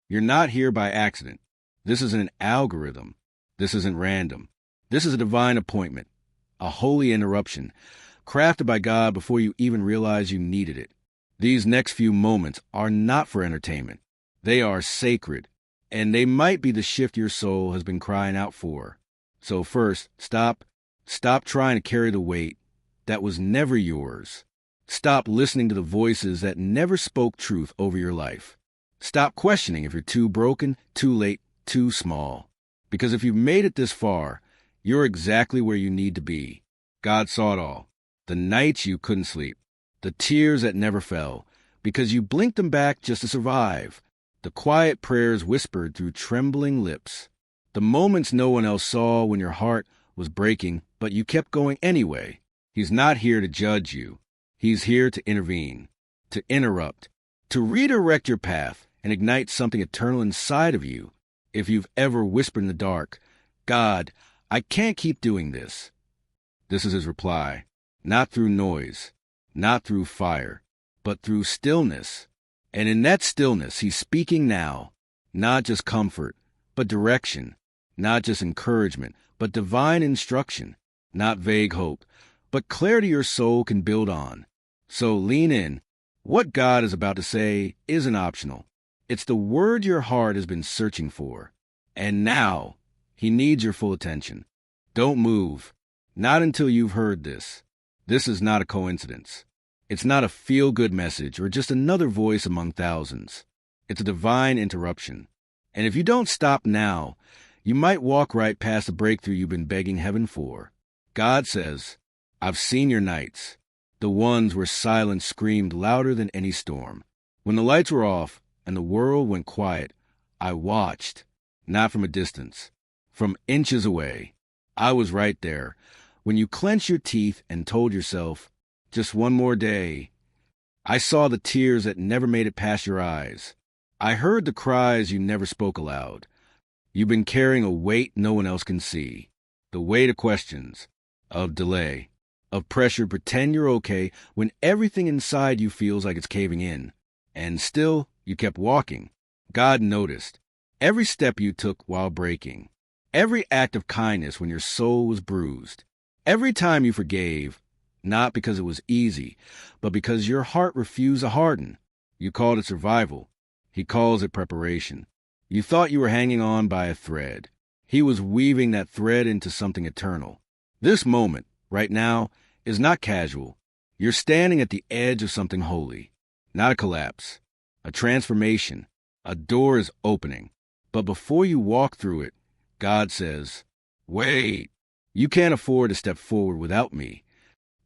You're not here by accident. This isn't an algorithm. This isn't random. This is a divine appointment, a holy interruption, crafted by God before you even realized you needed it. These next few moments are not for entertainment. They are sacred, and they might be the shift your soul has been crying out for. So first, stop trying to carry the weight that was never yours. Stop listening to the voices that never spoke truth over your life. Stop questioning if you're too broken, too late, too small. Because if you've made it this far, you're exactly where you need to be. God saw it all. The nights you couldn't sleep. The tears that never fell, because you blinked them back just to survive. The quiet prayers whispered through trembling lips. The moments no one else saw when your heart was breaking, but you kept going anyway. He's not here to judge you. He's here to intervene, to interrupt, to redirect your path and ignite something eternal inside of you. If you've ever whispered in the dark, God, I can't keep doing this. This is his reply. Not through noise, not through fire, but through stillness. And in that stillness, he's speaking now, not just comfort, but direction, not just encouragement, but divine instruction, not vague hope, but clarity your soul can build on. So lean in. What God is about to say isn't optional. It's the word your heart has been searching for. And now, he needs your full attention. Don't move. Not until you've heard this. This is not a coincidence. It's not a feel-good message or just another voice among thousands. It's a divine interruption. And if you don't stop now, you might walk right past the breakthrough you've been begging heaven for. God says, I've seen your nights, the ones where silence screamed louder than any storm. When the lights were off and the world went quiet, I watched, not from a distance, from inches away. I was right there. When you clenched your teeth and told yourself, just one more day, I saw the tears that never made it past your eyes. I heard the cries you never spoke aloud. You've been carrying a weight no one else can see. The weight of questions, of delay, of pressure to pretend you're okay when everything inside you feels like it's caving in. And still, you kept walking. God noticed. Every step you took while breaking. Every act of kindness when your soul was bruised. Every time you forgave, not because it was easy, but because your heart refused to harden. You called it survival. He calls it preparation. You thought you were hanging on by a thread. He was weaving that thread into something eternal. This moment, right now, is not casual. You're standing at the edge of something holy. Not a collapse. A transformation. A door is opening. But before you walk through it, God says, wait. You can't afford to step forward without me.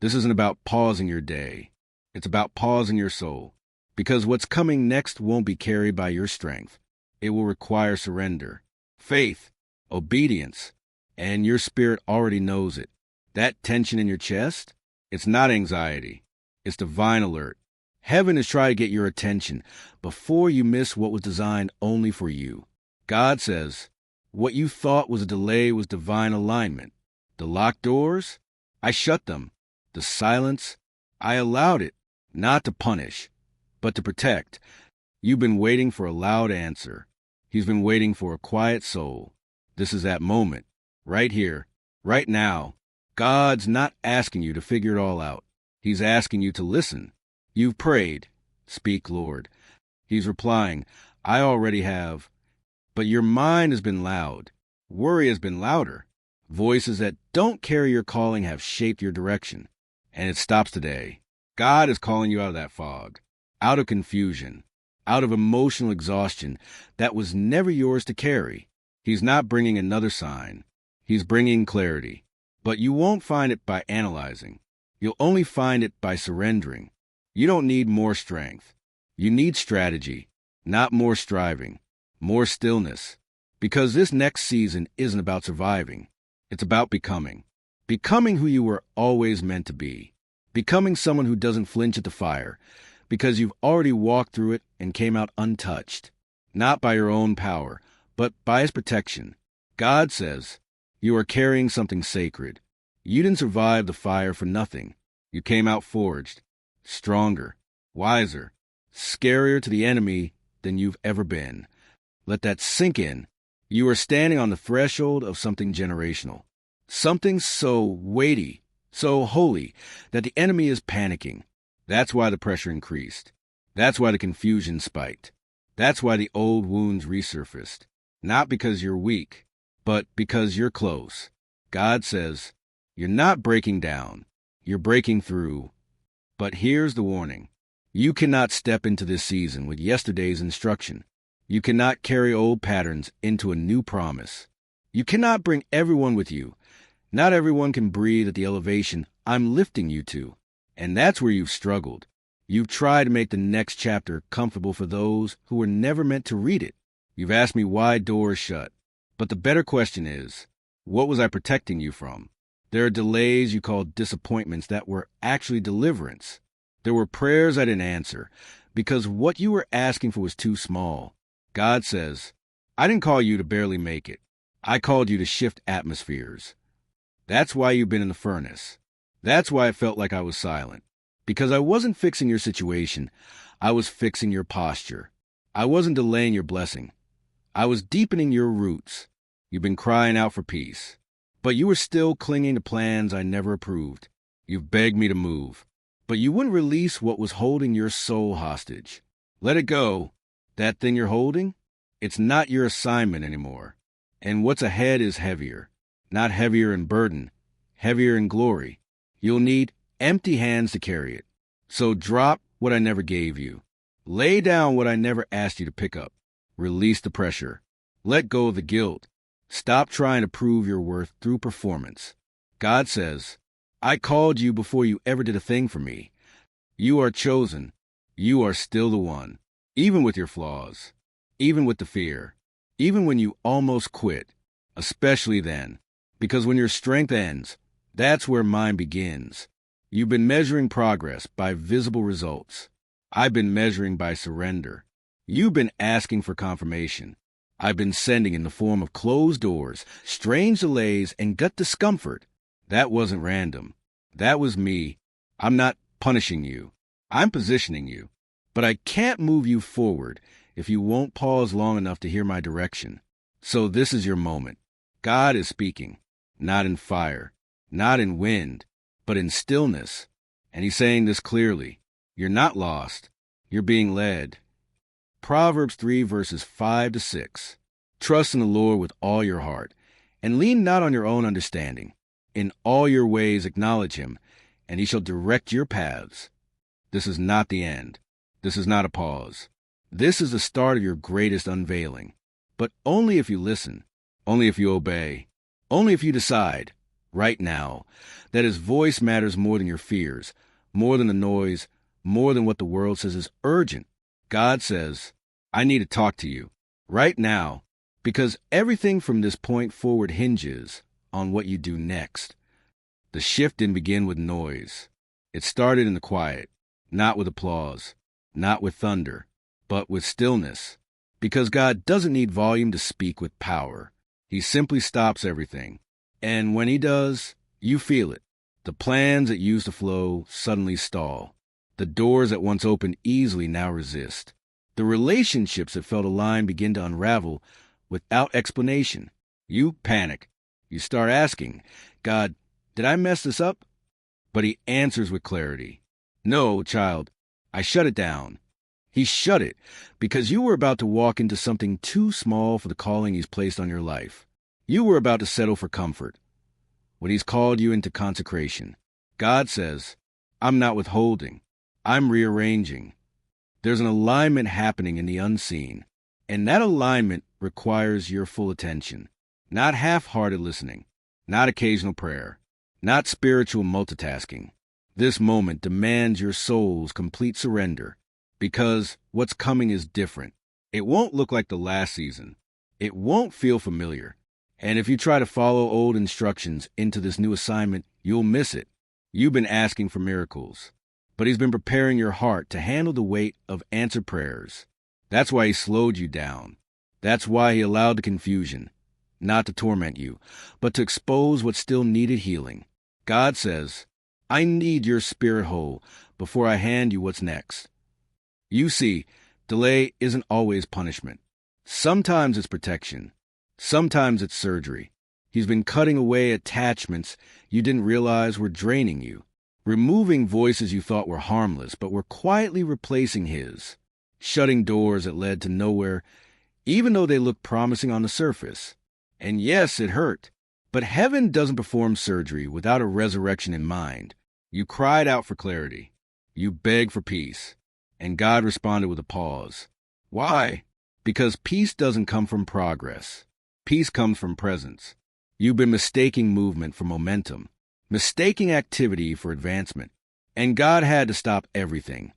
This isn't about pausing your day. It's about pausing your soul. Because what's coming next won't be carried by your strength. It will require surrender, faith, obedience, and your spirit already knows it. That tension in your chest, it's not anxiety. It's divine alert. Heaven is trying to get your attention before you miss what was designed only for you. God says, what you thought was a delay was divine alignment. The locked doors, I shut them. The silence, I allowed it, not to punish, but to protect. You've been waiting for a loud answer. He's been waiting for a quiet soul. This is that moment, right here, right now. God's not asking you to figure it all out. He's asking you to listen. You've prayed, speak, Lord. He's replying, I already have. But your mind has been loud. Worry has been louder. Voices that don't carry your calling have shaped your direction. And it stops today. God is calling you out of that fog, out of confusion, out of emotional exhaustion that was never yours to carry. He's not bringing another sign. He's bringing clarity. But you won't find it by analyzing. You'll only find it by surrendering. You don't need more strength. You need strategy, not more striving, more stillness. Because this next season isn't about surviving. It's about becoming. Becoming who you were always meant to be. Becoming someone who doesn't flinch at the fire, because you've already walked through it and came out untouched. Not by your own power, but by his protection. God says, you are carrying something sacred. You didn't survive the fire for nothing. You came out forged, stronger, wiser, scarier to the enemy than you've ever been. Let that sink in. You are standing on the threshold of something generational. Something so weighty, so holy, that the enemy is panicking. That's why the pressure increased. That's why the confusion spiked. That's why the old wounds resurfaced. Not because you're weak, but because you're close. God says, you're not breaking down. You're breaking through. But here's the warning. You cannot step into this season with yesterday's instruction. You cannot carry old patterns into a new promise. You cannot bring everyone with you. Not everyone can breathe at the elevation I'm lifting you to. And that's where you've struggled. You've tried to make the next chapter comfortable for those who were never meant to read it. You've asked me why doors shut. But the better question is, what was I protecting you from? There are delays you call disappointments that were actually deliverance. There were prayers I didn't answer because what you were asking for was too small. God says, I didn't call you to barely make it. I called you to shift atmospheres. That's why you've been in the furnace. That's why it felt like I was silent. Because I wasn't fixing your situation. I was fixing your posture. I wasn't delaying your blessing. I was deepening your roots. You've been crying out for peace. But you were still clinging to plans I never approved. You've begged me to move. But you wouldn't release what was holding your soul hostage. Let it go. That thing you're holding? It's not your assignment anymore. And what's ahead is heavier. Not heavier in burden. Heavier in glory. You'll need empty hands to carry it. So drop what I never gave you. Lay down what I never asked you to pick up. Release the pressure. Let go of the guilt. Stop trying to prove your worth through performance. God says, I called you before you ever did a thing for me. You are chosen. You are still the one. Even with your flaws. Even with the fear. Even when you almost quit. Especially then. Because when your strength ends, that's where mine begins. You've been measuring progress by visible results. I've been measuring by surrender. You've been asking for confirmation. I've been sending in the form of closed doors, strange delays, and gut discomfort. That wasn't random. That was me. I'm not punishing you. I'm positioning you. But I can't move you forward if you won't pause long enough to hear my direction. So this is your moment. God is speaking, not in fire, not in wind, but in stillness. And he's saying this clearly. You're not lost. You're being led. Proverbs 3 verses 5 to 6. Trust in the Lord with all your heart, and lean not on your own understanding. In all your ways acknowledge him, and he shall direct your paths. This is not the end. This is not a pause. This is the start of your greatest unveiling. But only if you listen, only if you obey, only if you decide, right now, that his voice matters more than your fears, more than the noise, more than what the world says is urgent. God says, I need to talk to you, right now, because everything from this point forward hinges on what you do next. The shift didn't begin with noise. It started in the quiet, not with applause, not with thunder, but with stillness. Because God doesn't need volume to speak with power. He simply stops everything. And when he does, you feel it. The plans that used to flow suddenly stall. The doors that once opened easily now resist. The relationships that felt aligned begin to unravel without explanation. You panic. You start asking, God, did I mess this up? But he answers with clarity. No, child, I shut it down. He shut it because you were about to walk into something too small for the calling he's placed on your life. You were about to settle for comfort when he's called you into consecration. God says, I'm not withholding. I'm rearranging. There's an alignment happening in the unseen, and that alignment requires your full attention, not half-hearted listening, not occasional prayer, not spiritual multitasking. This moment demands your soul's complete surrender, because what's coming is different. It won't look like the last season. It won't feel familiar. And if you try to follow old instructions into this new assignment, you'll miss it. You've been asking for miracles, but he's been preparing your heart to handle the weight of answered prayers. That's why he slowed you down. That's why he allowed the confusion, not to torment you, but to expose what still needed healing. God says, I need your spirit whole before I hand you what's next. You see, delay isn't always punishment. Sometimes it's protection. Sometimes it's surgery. He's been cutting away attachments you didn't realize were draining you, removing voices you thought were harmless but were quietly replacing his, shutting doors that led to nowhere, even though they looked promising on the surface. And yes, it hurt. But heaven doesn't perform surgery without a resurrection in mind. You cried out for clarity. You begged for peace. And God responded with a pause. Why? Because peace doesn't come from progress. Peace comes from presence. You've been mistaking movement for momentum, mistaking activity for advancement. And God had to stop everything.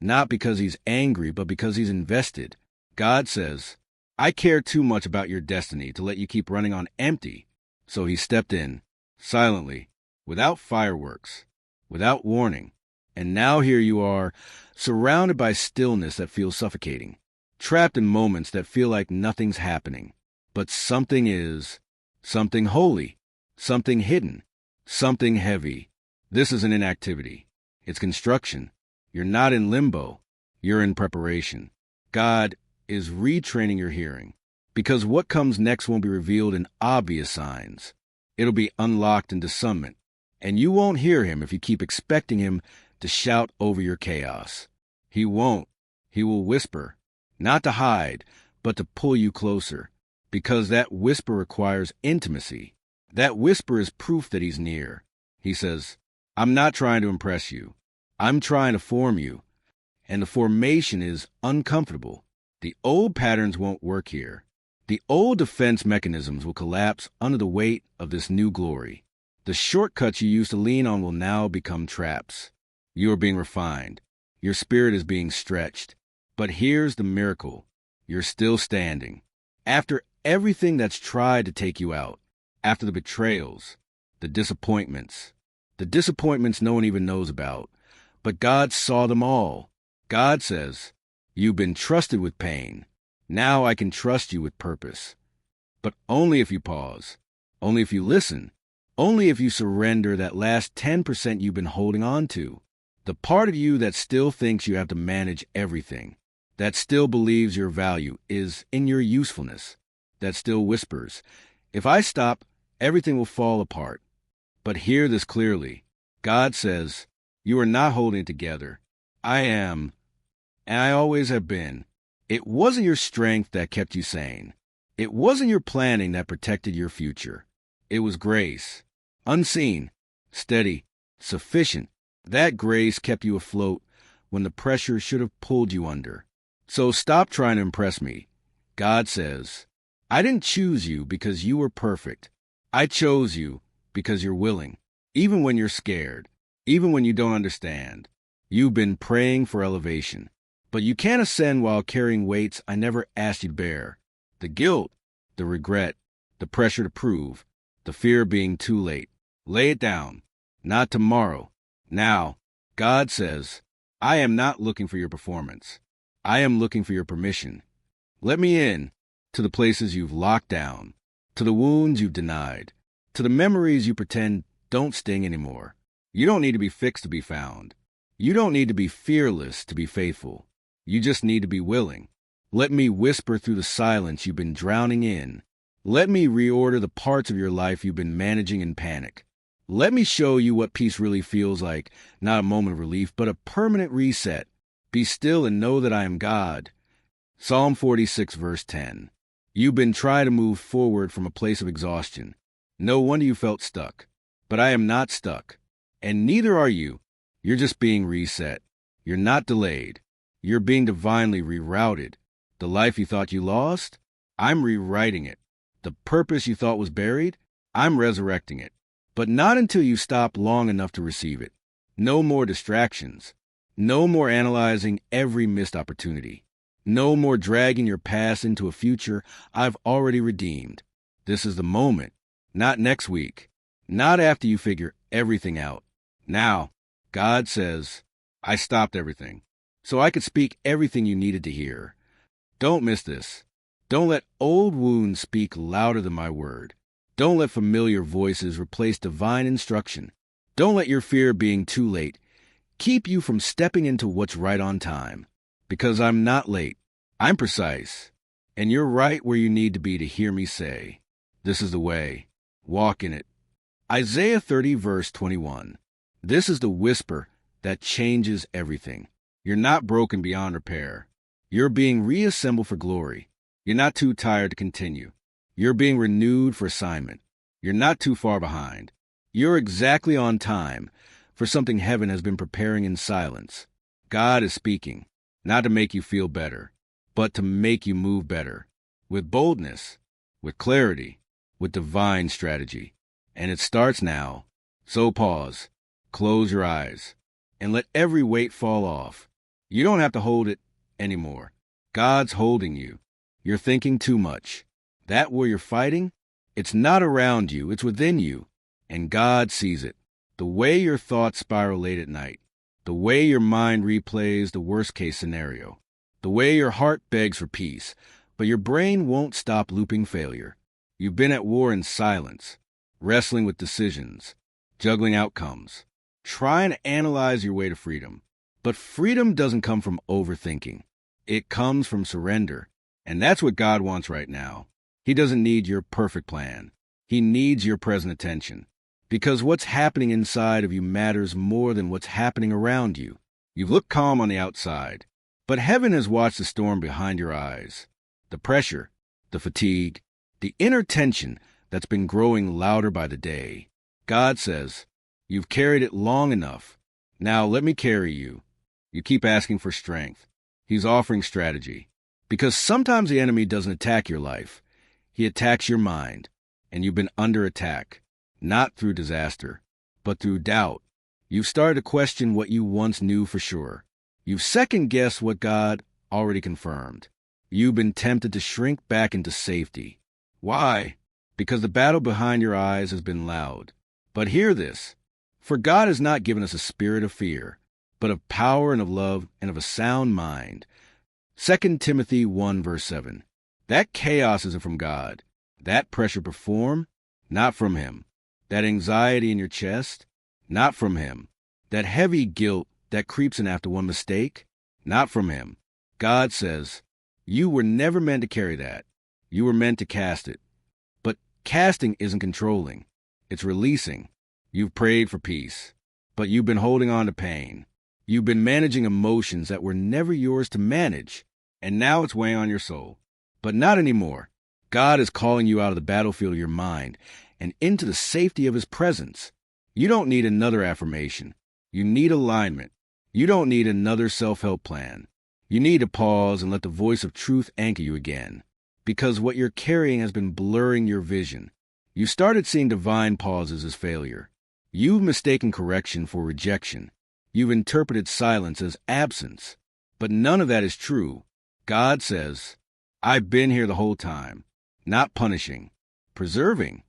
Not because he's angry, but because he's invested. God says, I care too much about your destiny to let you keep running on empty. So he stepped in, silently, without fireworks, without warning. And now here you are, surrounded by stillness that feels suffocating, trapped in moments that feel like nothing's happening. But something is, something holy, something hidden, something heavy. This isn't inactivity. It's construction. You're not in limbo. You're in preparation. God is retraining your hearing. Because what comes next won't be revealed in obvious signs. It'll be unlocked in discernment. And you won't hear him if you keep expecting him to shout over your chaos. He won't. He will whisper, not to hide, but to pull you closer. Because that whisper requires intimacy. That whisper is proof that he's near. He says, I'm not trying to impress you. I'm trying to form you. And the formation is uncomfortable. The old patterns won't work here. The old defense mechanisms will collapse under the weight of this new glory. The shortcuts you used to lean on will now become traps. You are being refined. Your spirit is being stretched. But here's the miracle. You're still standing. After everything that's tried to take you out, after the betrayals, the disappointments no one even knows about, but God saw them all. God says, you've been trusted with pain. Now I can trust you with purpose. But only if you pause, only if you listen, only if you surrender that last 10% you've been holding on to. The part of you that still thinks you have to manage everything, that still believes your value is in your usefulness, that still whispers, if I stop, everything will fall apart. But hear this clearly. God says, you are not holding it together. I am, and I always have been. It wasn't your strength that kept you sane. It wasn't your planning that protected your future. It was grace. Unseen, steady, sufficient. That grace kept you afloat when the pressure should have pulled you under. So stop trying to impress me. God says, I didn't choose you because you were perfect. I chose you because you're willing. Even when you're scared, even when you don't understand. You've been praying for elevation. But you can't ascend while carrying weights I never asked you to bear. The guilt, the regret, the pressure to prove, the fear of being too late. Lay it down. Not tomorrow. Now. God says, I am not looking for your performance. I am looking for your permission. Let me in to the places you've locked down, to the wounds you've denied, to the memories you pretend don't sting anymore. You don't need to be fixed to be found. You don't need to be fearless to be faithful. You just need to be willing. Let me whisper through the silence you've been drowning in. Let me reorder the parts of your life you've been managing in panic. Let me show you what peace really feels like, not a moment of relief, but a permanent reset. Be still and know that I am God. Psalm 46, verse 10. You've been trying to move forward from a place of exhaustion. No wonder you felt stuck. But I am not stuck. And neither are you. You're just being reset. You're not delayed. You're being divinely rerouted. The life you thought you lost, I'm rewriting it. The purpose you thought was buried, I'm resurrecting it. But not until you stop long enough to receive it. No more distractions. No more analyzing every missed opportunity. No more dragging your past into a future I've already redeemed. This is the moment. Not next week. Not after you figure everything out. Now, God says, I stopped everything, so I could speak everything you needed to hear. Don't miss this. Don't let old wounds speak louder than my word. Don't let familiar voices replace divine instruction. Don't let your fear of being too late keep you from stepping into what's right on time. Because I'm not late. I'm precise. And you're right where you need to be to hear me say, this is the way. Walk in it. Isaiah 30, verse 21. This is the whisper that changes everything. You're not broken beyond repair. You're being reassembled for glory. You're not too tired to continue. You're being renewed for assignment. You're not too far behind. You're exactly on time for something heaven has been preparing in silence. God is speaking, not to make you feel better, but to make you move better, with boldness, with clarity, with divine strategy. And it starts now. So pause, close your eyes, and let every weight fall off. You don't have to hold it anymore. God's holding you. You're thinking too much. That where you're fighting, it's not around you, it's within you. And God sees it. The way your thoughts spiral late at night. The way your mind replays the worst-case scenario. The way your heart begs for peace, but your brain won't stop looping failure. You've been at war in silence, wrestling with decisions, juggling outcomes, trying to analyze your way to freedom. But freedom doesn't come from overthinking. It comes from surrender. And that's what God wants right now. He doesn't need your perfect plan. He needs your present attention. Because what's happening inside of you matters more than what's happening around you. You've looked calm on the outside, but heaven has watched the storm behind your eyes. The pressure, the fatigue, the inner tension that's been growing louder by the day. God says, you've carried it long enough. Now let me carry you. You keep asking for strength. He's offering strategy. Because sometimes the enemy doesn't attack your life. He attacks your mind. And you've been under attack. Not through disaster, but through doubt. You've started to question what you once knew for sure. You've second-guessed what God already confirmed. You've been tempted to shrink back into safety. Why? Because the battle behind your eyes has been loud. But hear this. For God has not given us a spirit of fear, but of power and of love and of a sound mind. 2 Timothy 1, verse 7. That chaos isn't from God. That pressure to perform, not from Him. That anxiety in your chest, not from Him. That heavy guilt that creeps in after one mistake, not from Him. God says, you were never meant to carry that. You were meant to cast it. But casting isn't controlling. It's releasing. You've prayed for peace, but you've been holding on to pain. You've been managing emotions that were never yours to manage, and now it's weighing on your soul. But not anymore. God is calling you out of the battlefield of your mind and into the safety of His presence. You don't need another affirmation. You need alignment. You don't need another self-help plan. You need to pause and let the voice of truth anchor you again, because what you're carrying has been blurring your vision. You started seeing divine pauses as failure. You've mistaken correction for rejection. You've interpreted silence as absence. But none of that is true. God says, I've been here the whole time, not punishing, preserving.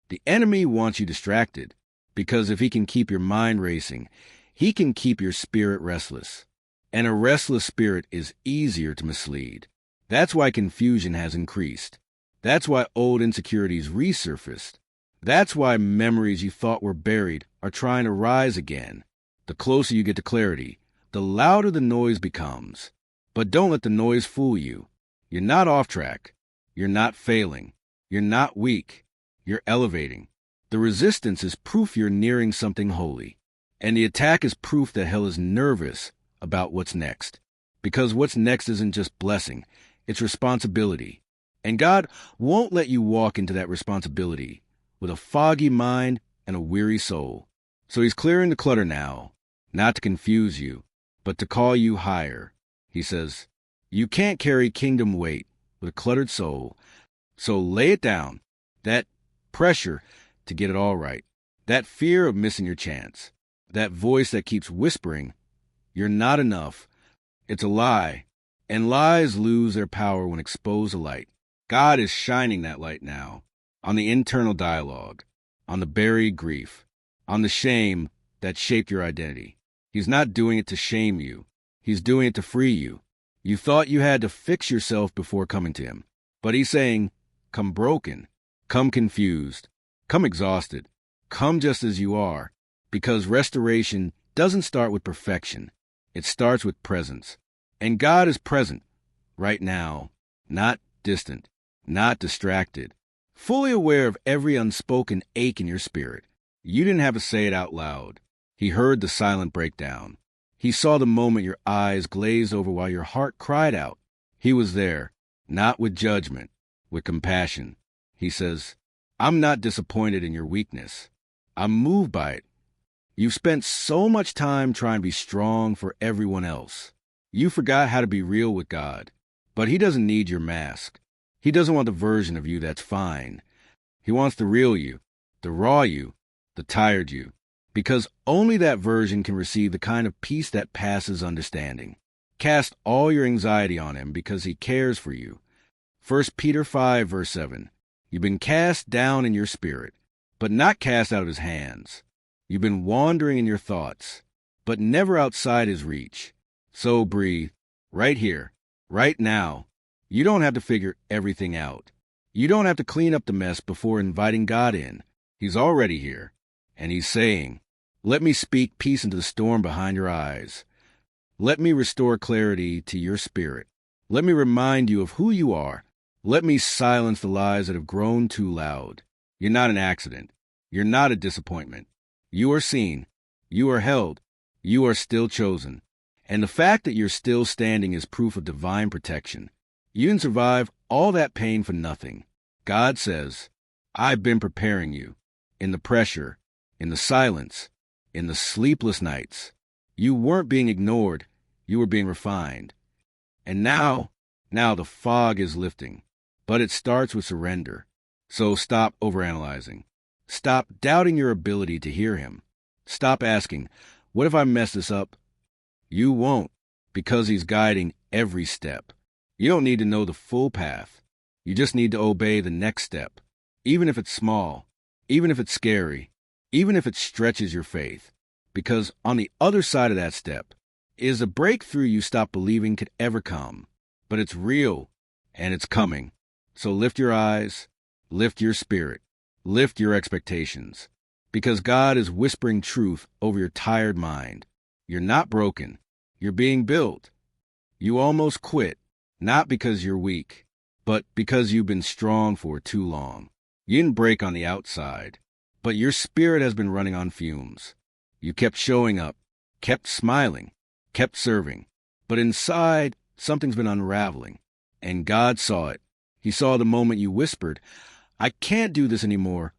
The enemy wants you distracted, because if he can keep your mind racing, he can keep your spirit restless. And a restless spirit is easier to mislead. That's why confusion has increased. That's why old insecurities resurfaced. That's why memories you thought were buried are trying to rise again. The closer you get to clarity, the louder the noise becomes. But don't let the noise fool you. You're not off track. You're not failing. You're not weak. You're elevating. The resistance is proof you're nearing something holy. And the attack is proof that hell is nervous about what's next. Because what's next isn't just blessing, it's responsibility. And God won't let you walk into that responsibility with a foggy mind and a weary soul. So He's clearing the clutter now, not to confuse you, but to call you higher. He says, you can't carry kingdom weight with a cluttered soul, so lay it down. That pressure to get it all right, that fear of missing your chance, that voice that keeps whispering, you're not enough. It's a lie, and lies lose their power when exposed to light. God is shining that light now on the internal dialogue, on the buried grief, on the shame that shaped your identity. He's not doing it to shame you. He's doing it to free you. You thought you had to fix yourself before coming to Him, but He's saying, come broken, come confused, come exhausted, come just as you are, because restoration doesn't start with perfection. It starts with presence. And God is present right now, not distant, not distracted, fully aware of every unspoken ache in your spirit. You didn't have to say it out loud. He heard the silent breakdown. He saw the moment your eyes glazed over while your heart cried out. He was there, not with judgment, with compassion. He says, I'm not disappointed in your weakness. I'm moved by it. You've spent so much time trying to be strong for everyone else. You forgot how to be real with God. But he doesn't need your mask. He doesn't want the version of you that's fine. He wants the real you, the raw you, the tired you. Because only that version can receive the kind of peace that passes understanding. Cast all your anxiety on him because he cares for you. 1 Peter 5, verse 7. You've been cast down in your spirit, but not cast out of his hands. You've been wandering in your thoughts, but never outside his reach. So breathe, right here, right now. You don't have to figure everything out. You don't have to clean up the mess before inviting God in. He's already here, and he's saying, let me speak peace into the storm behind your eyes. Let me restore clarity to your spirit. Let me remind you of who you are. Let me silence the lies that have grown too loud. You're not an accident. You're not a disappointment. You are seen. You are held. You are still chosen. And the fact that you're still standing is proof of divine protection. You didn't survive all that pain for nothing. God says, I've been preparing you. In the pressure, in the silence, in the sleepless nights. You weren't being ignored. You were being refined. And now the fog is lifting. But it starts with surrender. So stop overanalyzing. Stop doubting your ability to hear him. Stop asking, what if I mess this up? You won't, because he's guiding every step. You don't need to know the full path. You just need to obey the next step, even if it's small, even if it's scary, even if it stretches your faith. Because on the other side of that step is a breakthrough you stopped believing could ever come. But it's real, and it's coming. So lift your eyes, lift your spirit, lift your expectations. Because God is whispering truth over your tired mind. You're not broken. You're being built. You almost quit, not because you're weak, but because you've been strong for too long. You didn't break on the outside, but your spirit has been running on fumes. You kept showing up, kept smiling, kept serving. But inside, something's been unraveling. And God saw it. He saw the moment you whispered, I can't do this anymore.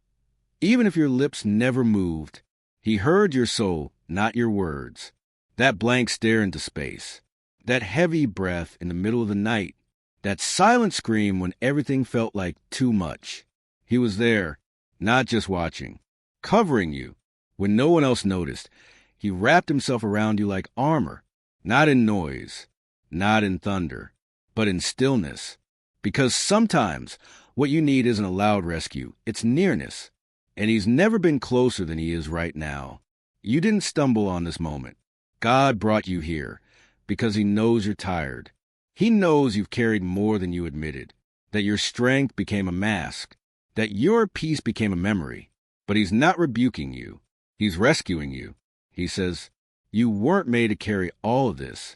Even if your lips never moved, he heard your soul, not your words. That blank stare into space, that heavy breath in the middle of the night, that silent scream when everything felt like too much. He was there, not just watching, covering you when no one else noticed. He wrapped himself around you like armor, not in noise, not in thunder, but in stillness. Because sometimes what you need isn't a loud rescue, it's nearness. And he's never been closer than he is right now. You didn't stumble on this moment. God brought you here because he knows you're tired. He knows you've carried more than you admitted, that your strength became a mask, that your peace became a memory. But he's not rebuking you. He's rescuing you. He says, you weren't made to carry all of this.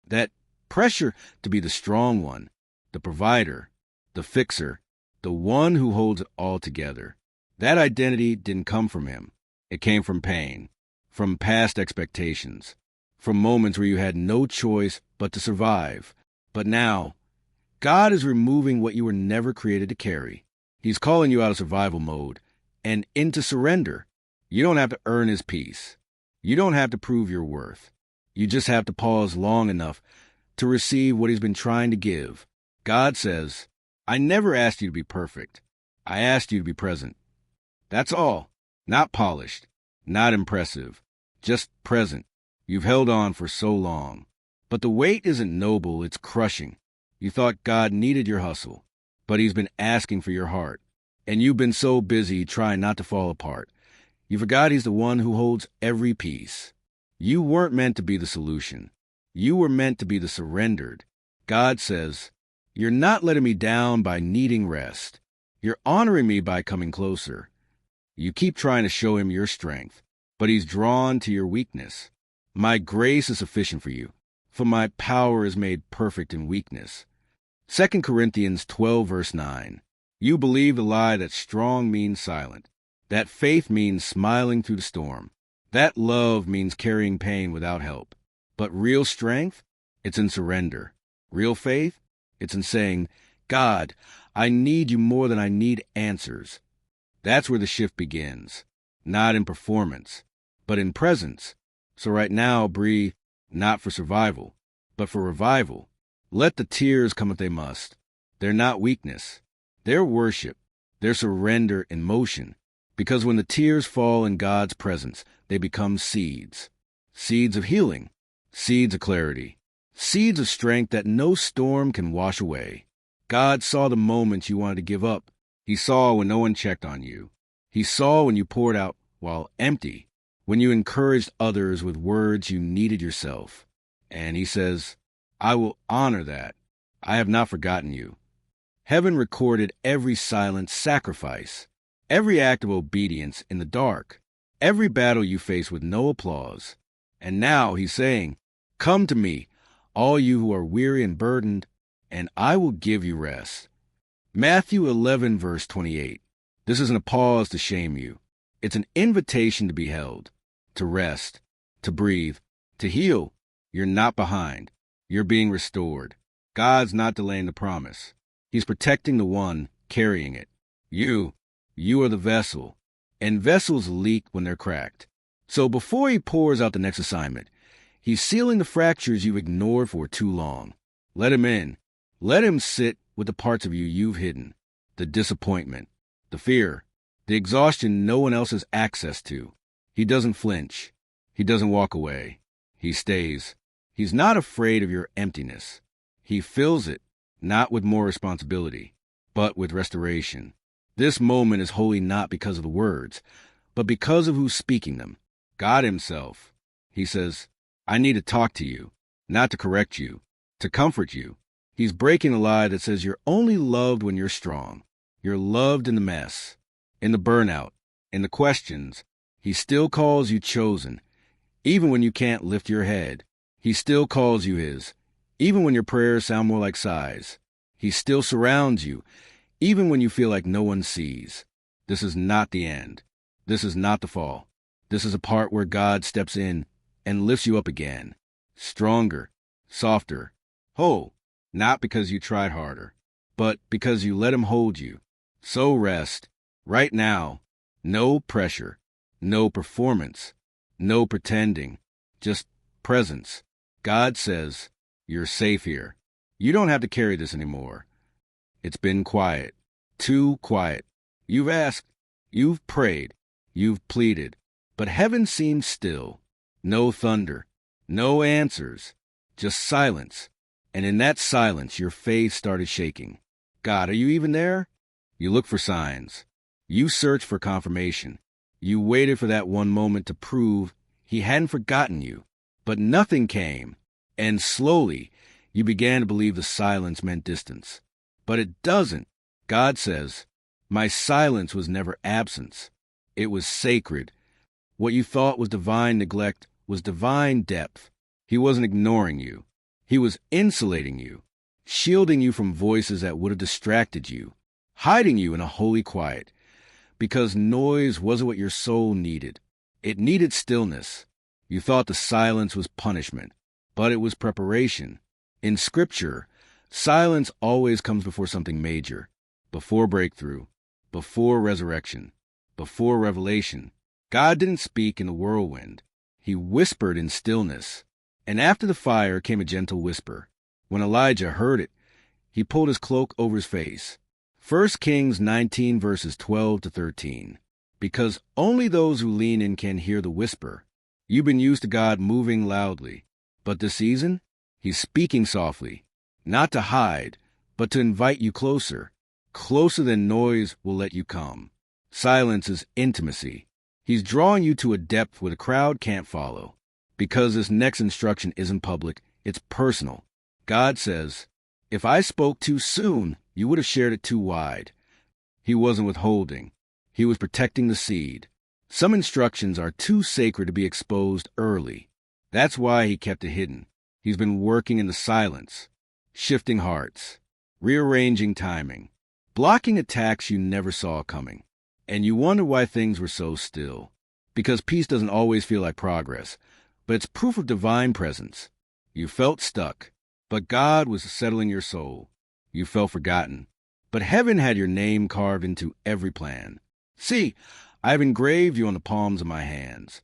That pressure to be the strong one, the provider, the fixer, the one who holds it all together. That identity didn't come from him. It came from pain, from past expectations, from moments where you had no choice but to survive. But now, God is removing what you were never created to carry. He's calling you out of survival mode and into surrender. You don't have to earn his peace. You don't have to prove your worth. You just have to pause long enough to receive what he's been trying to give. God says, I never asked you to be perfect. I asked you to be present. That's all. Not polished, not impressive, just present. You've held on for so long. But the weight isn't noble, it's crushing. You thought God needed your hustle, but he's been asking for your heart. And you've been so busy trying not to fall apart. You forgot he's the one who holds every piece. You weren't meant to be the solution. You were meant to be the surrendered. God says, you're not letting me down by needing rest. You're honoring me by coming closer. You keep trying to show him your strength, but he's drawn to your weakness. My grace is sufficient for you, for my power is made perfect in weakness. 2 Corinthians 12, verse 9. You believe the lie that strong means silent, that faith means smiling through the storm, that love means carrying pain without help. But real strength, it's in surrender. Real faith, it's in saying, God, I need you more than I need answers. That's where the shift begins. Not in performance, but in presence. So right now, breathe, not for survival, but for revival. Let the tears come if they must. They're not weakness. They're worship. They're surrender in motion. Because when the tears fall in God's presence, they become seeds. Seeds of healing. Seeds of clarity. Seeds of strength that no storm can wash away. God saw the moments you wanted to give up. He saw when no one checked on you. He saw when you poured out while empty, when you encouraged others with words you needed yourself. And he says, I will honor that. I have not forgotten you. Heaven recorded every silent sacrifice, every act of obedience in the dark, every battle you faced with no applause. And now he's saying, come to me, all you who are weary and burdened, and I will give you rest. Matthew 11, verse 28. This isn't a pause to shame you. It's an invitation to be held, to rest, to breathe, to heal. You're not behind. You're being restored. God's not delaying the promise. He's protecting the one carrying it. You are the vessel, and vessels leak when they're cracked. So before he pours out the next assignment, he's sealing the fractures you've ignored for too long. Let him in. Let him sit with the parts of you you've hidden, the disappointment, the fear, the exhaustion no one else has access to. He doesn't flinch. He doesn't walk away. He stays. He's not afraid of your emptiness. He fills it, not with more responsibility, but with restoration. This moment is holy not because of the words, but because of who's speaking them, God himself. He says, I need to talk to you, not to correct you, to comfort you. He's breaking the lie that says you're only loved when you're strong. You're loved in the mess, in the burnout, in the questions. He still calls you chosen, even when you can't lift your head. He still calls you his, even when your prayers sound more like sighs. He still surrounds you, even when you feel like no one sees. This is not the end. This is not the fall. This is a part where God steps in and lifts you up again, stronger, softer, whole, not because you tried harder, but because you let him hold you. So rest, right now. No pressure, no performance, no pretending, just presence. God says, you're safe here. You don't have to carry this anymore. It's been quiet, too quiet. You've asked, you've prayed, you've pleaded, but heaven seems still. No thunder, no answers, just silence. And in that silence, your faith started shaking. God, are you even there? You look for signs. You search for confirmation. You waited for that one moment to prove he hadn't forgotten you. But nothing came. And slowly, you began to believe the silence meant distance. But it doesn't. God says, my silence was never absence. It was sacred. What you thought was divine neglect was divine depth. He wasn't ignoring you. He was insulating you, shielding you from voices that would have distracted you, hiding you in a holy quiet, because noise wasn't what your soul needed. It needed stillness. You thought the silence was punishment, but it was preparation. In Scripture, silence always comes before something major, before breakthrough, before resurrection, before revelation. God didn't speak in the whirlwind. He whispered in stillness. And after the fire came a gentle whisper. When Elijah heard it, he pulled his cloak over his face. 1 Kings 19, verses 12 to 13. Because only those who lean in can hear the whisper. You've been used to God moving loudly. But this season, he's speaking softly. Not to hide, but to invite you closer. Closer than noise will let you come. Silence is intimacy. He's drawing you to a depth where the crowd can't follow. Because this next instruction isn't public, it's personal. God says, if I spoke too soon, you would have shared it too wide. He wasn't withholding. He was protecting the seed. Some instructions are too sacred to be exposed early. That's why he kept it hidden. He's been working in the silence, shifting hearts, rearranging timing, blocking attacks you never saw coming. And you wonder why things were so still. Because peace doesn't always feel like progress, but it's proof of divine presence. You felt stuck, but God was settling your soul. You felt forgotten, but heaven had your name carved into every plan. See, I've engraved you on the palms of my hands.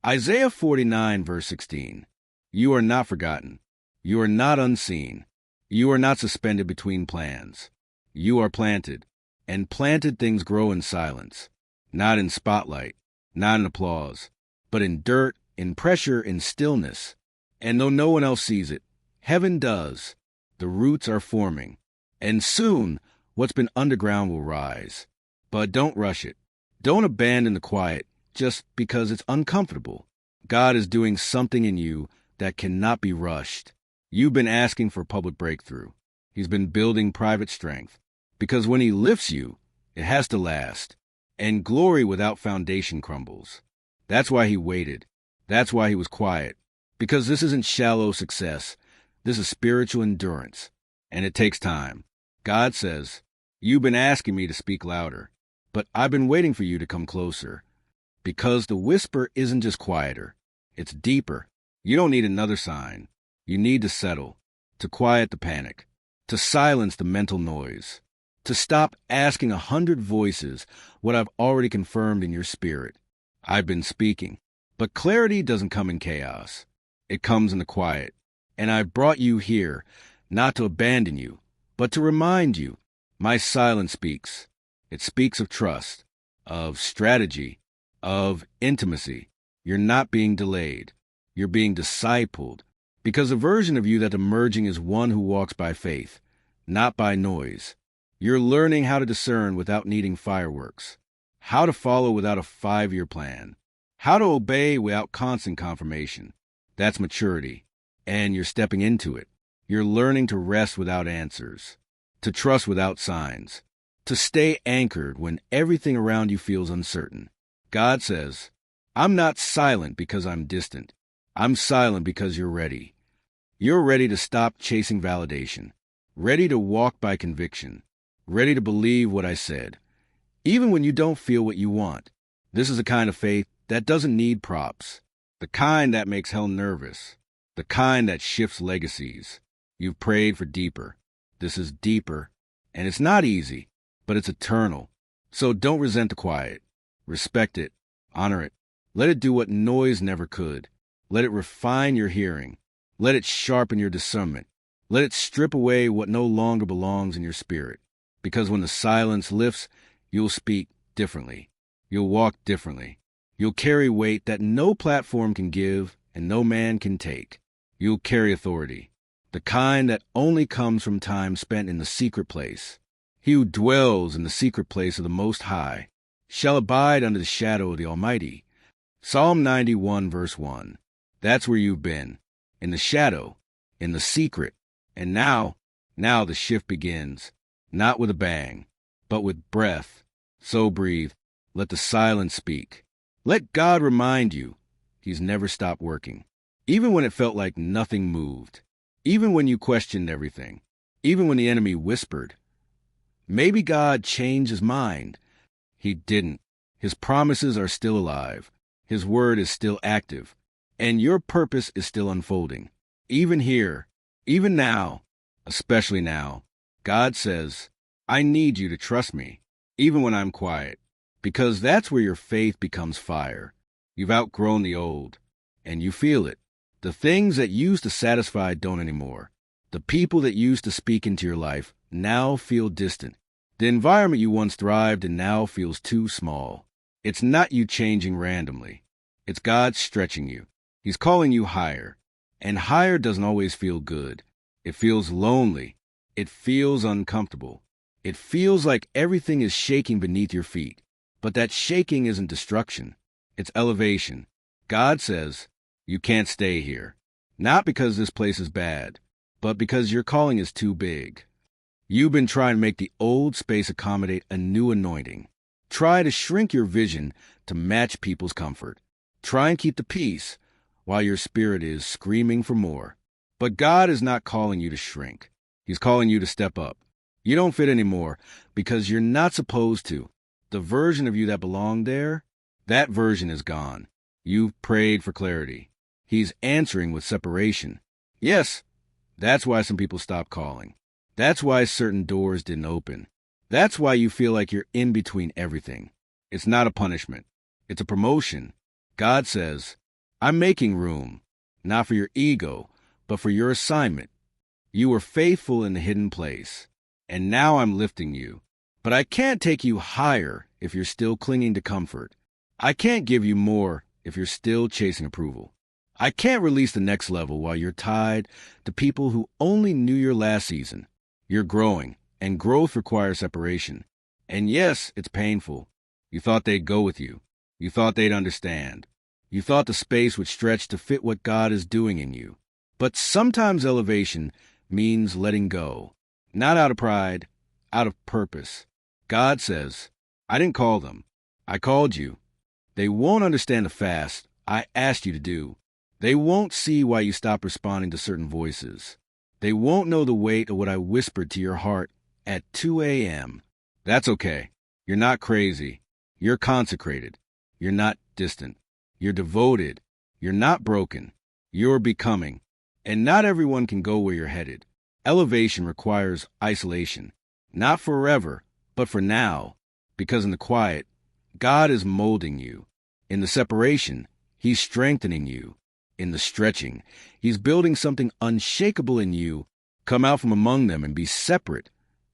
Isaiah 49, verse 16. You are not forgotten. You are not unseen. You are not suspended between plans. You are planted, and planted things grow in silence, not in spotlight, not in applause, but in dirt, in pressure, in stillness. And though no one else sees it, heaven does. The roots are forming, and soon what's been underground will rise. But don't rush it. Don't abandon the quiet just because it's uncomfortable. God is doing something in you that cannot be rushed. You've been asking for public breakthrough. He's been building private strength. Because when he lifts you, it has to last. And glory without foundation crumbles. That's why he waited. That's why he was quiet. Because this isn't shallow success. This is spiritual endurance. And it takes time. God says, you've been asking me to speak louder, but I've been waiting for you to come closer. Because the whisper isn't just quieter. It's deeper. You don't need another sign. You need to settle, to quiet the panic, to silence the mental noise, to stop asking 100 voices what I've already confirmed in your spirit. I've been speaking, but clarity doesn't come in chaos. It comes in the quiet. And I've brought you here, not to abandon you, but to remind you, my silence speaks. It speaks of trust, of strategy, of intimacy. You're not being delayed. You're being discipled. Because the version of you that's emerging is one who walks by faith, not by noise. You're learning how to discern without needing fireworks, how to follow without a 5-year plan, how to obey without constant confirmation. That's maturity, and you're stepping into it. You're learning to rest without answers, to trust without signs, to stay anchored when everything around you feels uncertain. God says, I'm not silent because I'm distant. I'm silent because you're ready. You're ready to stop chasing validation, ready to walk by conviction, ready to believe what I said, even when you don't feel what you want. This is a kind of faith that doesn't need props, the kind that makes hell nervous, the kind that shifts legacies. You've prayed for deeper. This is deeper, and it's not easy, but it's eternal. So don't resent the quiet. Respect it. Honor it. Let it do what noise never could. Let it refine your hearing. Let it sharpen your discernment. Let it strip away what no longer belongs in your spirit. Because when the silence lifts, you'll speak differently. You'll walk differently. You'll carry weight that no platform can give and no man can take. You'll carry authority, the kind that only comes from time spent in the secret place. He who dwells in the secret place of the Most High shall abide under the shadow of the Almighty. Psalm 91, verse 1. That's where you've been, in the shadow, in the secret. And now the shift begins, not with a bang, but with breath. So breathe. Let the silence speak. Let God remind you he's never stopped working. Even when it felt like nothing moved. Even when you questioned everything. Even when the enemy whispered. Maybe God changed his mind. He didn't. His promises are still alive. His word is still active. And your purpose is still unfolding. Even here, even now, especially now, God says, I need you to trust me, even when I'm quiet, because that's where your faith becomes fire. You've outgrown the old, and you feel it. The things that used to satisfy don't anymore. The people that used to speak into your life now feel distant. The environment you once thrived in now feels too small. It's not you changing randomly. It's God stretching you. He's calling you higher. And higher doesn't always feel good. It feels lonely. It feels uncomfortable. It feels like everything is shaking beneath your feet. But that shaking isn't destruction. It's elevation. God says, you can't stay here. Not because this place is bad, but because your calling is too big. You've been trying to make the old space accommodate a new anointing. Try to shrink your vision to match people's comfort. Try and keep the peace while your spirit is screaming for more. But God is not calling you to shrink. He's calling you to step up, You don't fit anymore because you're not supposed to. The version of you that belonged there, that version is gone. You've prayed for clarity. He's answering with separation. Yes, that's why some people stop calling. That's why certain doors didn't open. That's why you feel like you're in between everything. It's not a punishment. It's a promotion. God says, I'm making room, not for your ego, but for your assignment. You were faithful in the hidden place, and now I'm lifting you. But I can't take you higher if you're still clinging to comfort. I can't give you more if you're still chasing approval. I can't release the next level while you're tied to people who only knew your last season. You're growing, and growth requires separation. And yes, it's painful. You thought they'd go with you. You thought they'd understand. You thought the space would stretch to fit what God is doing in you. But sometimes elevation means letting go. Not out of pride, out of purpose. God says, I didn't call them. I called you. They won't understand the fast I asked you to do. They won't see why you stopped responding to certain voices. They won't know the weight of what I whispered to your heart at 2 a.m. That's okay. You're not crazy. You're consecrated. You're not distant. You're devoted. You're not broken. You're becoming. And not everyone can go where you're headed. Elevation requires isolation. Not forever, but for now. Because in the quiet, God is molding you. In the separation, He's strengthening you. In the stretching, He's building something unshakable in you. Come out from among them and be separate,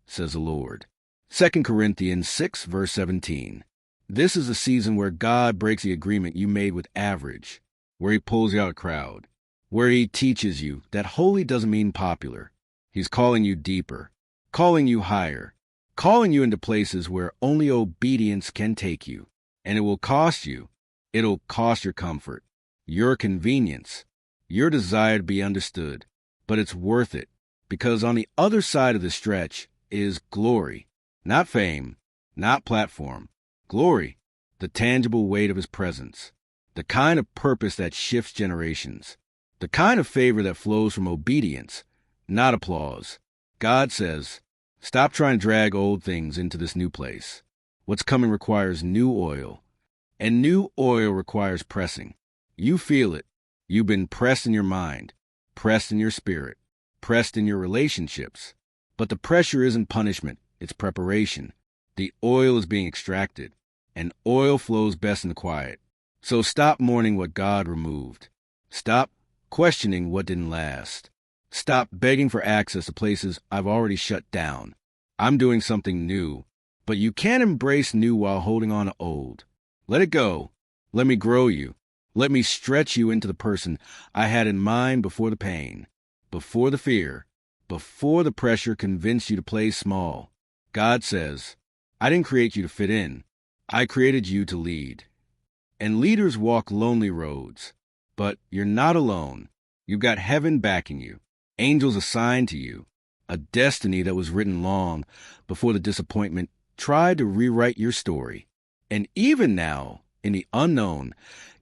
says the Lord. 2 Corinthians 6, verse 17. This is a season where God breaks the agreement you made with average, where He pulls you out of the crowd, where He teaches you that holy doesn't mean popular. He's calling you deeper, calling you higher, calling you into places where only obedience can take you. And it will cost you. It'll cost your comfort, your convenience, your desire to be understood. But it's worth it, because on the other side of the stretch is glory, not fame, not platform. Glory, the tangible weight of His presence, the kind of purpose that shifts generations, the kind of favor that flows from obedience, not applause. God says, stop trying to drag old things into this new place. What's coming requires new oil, and new oil requires pressing. You feel it. You've been pressed in your mind, pressed in your spirit, pressed in your relationships. But the pressure isn't punishment, it's preparation. The oil is being extracted, and oil flows best in the quiet. So stop mourning what God removed. Stop questioning what didn't last. Stop begging for access to places I've already shut down. I'm doing something new, but you can't embrace new while holding on to old. Let it go. Let me grow you. Let me stretch you into the person I had in mind before the pain, before the fear, before the pressure convinced you to play small. God says, I didn't create you to fit in. I created you to lead. And leaders walk lonely roads. But you're not alone. You've got heaven backing you, angels assigned to you, a destiny that was written long before the disappointment tried to rewrite your story. And even now, in the unknown,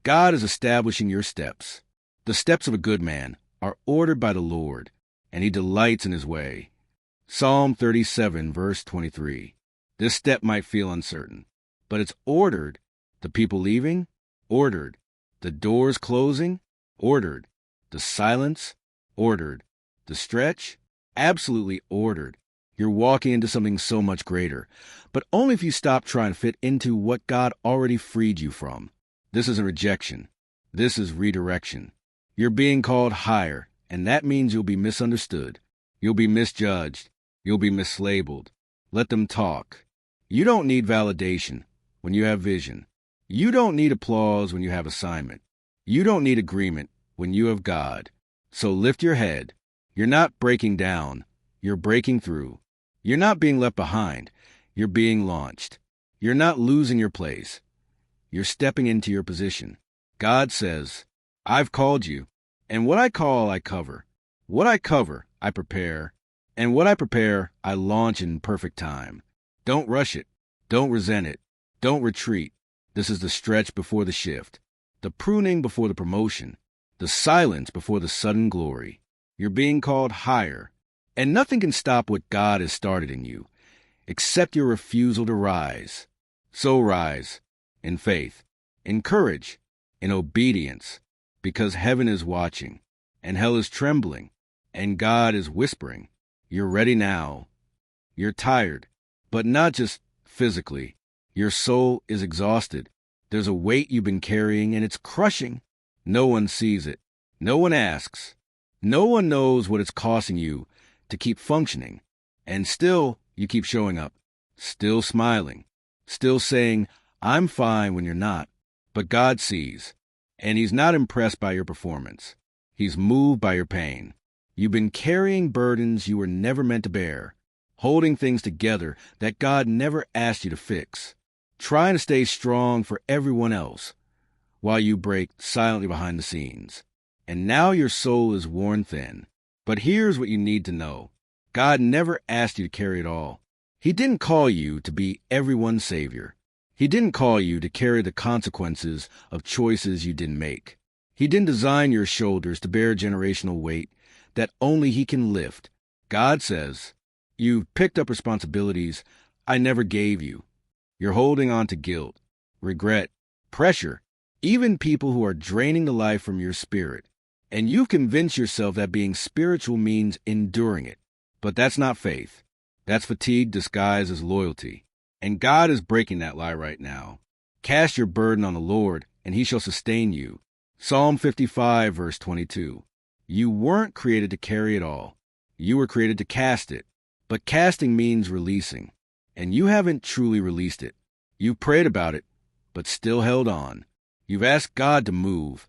God is establishing your steps. The steps of a good man are ordered by the Lord, and He delights in His way. Psalm 37, verse 23. This step might feel uncertain, but it's ordered. The people leaving? Ordered. The doors closing? Ordered. The silence? Ordered. The stretch? Absolutely ordered. You're walking into something so much greater, but only if you stop trying to fit into what God already freed you from. This isn't rejection. This is redirection. You're being called higher, and that means you'll be misunderstood. You'll be misjudged. You'll be mislabeled. Let them talk. You don't need validation when you have vision. You don't need applause when you have assignment. You don't need agreement when you have God. So lift your head. You're not breaking down. You're breaking through. You're not being left behind. You're being launched. You're not losing your place. You're stepping into your position. God says, I've called you, and what I call, I cover. What I cover, I prepare, and what I prepare, I launch in perfect time. Don't rush it. Don't resent it. Don't retreat. This is the stretch before the shift, the pruning before the promotion, the silence before the sudden glory. You're being called higher, And nothing can stop what God has started in you, except your refusal to rise. So rise in faith, in courage, in obedience, because heaven is watching, and hell is trembling, and God is whispering. You're ready now. You're tired, but not just physically. Your soul is exhausted. There's a weight you've been carrying, and it's crushing. No one sees it. No one asks. No one knows what it's costing you to keep functioning. And still, you keep showing up, still smiling, still saying, I'm fine when you're not. But God sees, and He's not impressed by your performance. He's moved by your pain. You've been carrying burdens you were never meant to bear, holding things together that God never asked you to fix, trying to stay strong for everyone else, while you break silently behind the scenes. And now your soul is worn thin. But here's what you need to know. God never asked you to carry it all. He didn't call you to be everyone's savior. He didn't call you to carry the consequences of choices you didn't make. He didn't design your shoulders to bear generational weight that only He can lift. God says, you've picked up responsibilities I never gave you. You're holding on to guilt, regret, pressure, even people who are draining the life from your spirit. And you've convinced yourself that being spiritual means enduring it. But that's not faith. That's fatigue disguised as loyalty. And God is breaking that lie right now. Cast your burden on the Lord, and He shall sustain you. Psalm 55, verse 22. You weren't created to carry it all. You were created to cast it. But casting means releasing. And you haven't truly released it. You've prayed about it, but still held on. You've asked God to move,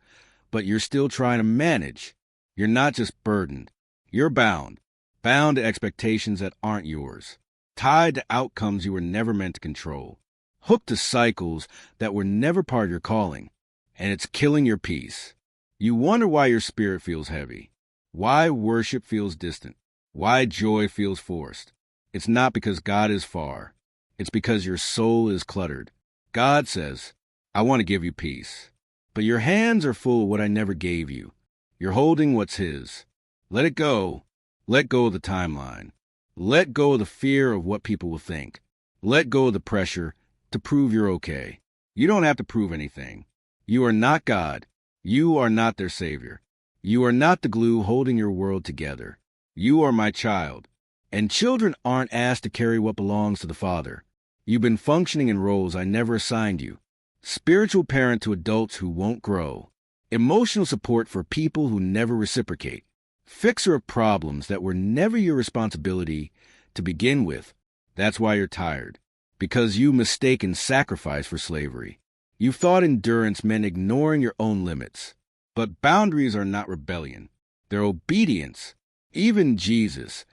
but you're still trying to manage. You're not just burdened. You're bound to expectations that aren't yours, tied to outcomes you were never meant to control, hooked to cycles that were never part of your calling, and it's killing your peace. You wonder why your spirit feels heavy, why worship feels distant, why joy feels forced. It's not because God is far. It's because your soul is cluttered. God says, I want to give you peace. But your hands are full of what I never gave you. You're holding what's His. Let it go. Let go of the timeline. Let go of the fear of what people will think. Let go of the pressure to prove you're okay. You don't have to prove anything. You are not God. You are not their Savior. You are not the glue holding your world together. You are my child. And children aren't asked to carry what belongs to the Father. You've been functioning in roles I never assigned you. Spiritual parent to adults who won't grow. Emotional support for people who never reciprocate. Fixer of problems that were never your responsibility to begin with. That's why you're tired. Because you mistaken sacrifice for slavery. You thought endurance meant ignoring your own limits. But boundaries are not rebellion. They're obedience. Even Jesus,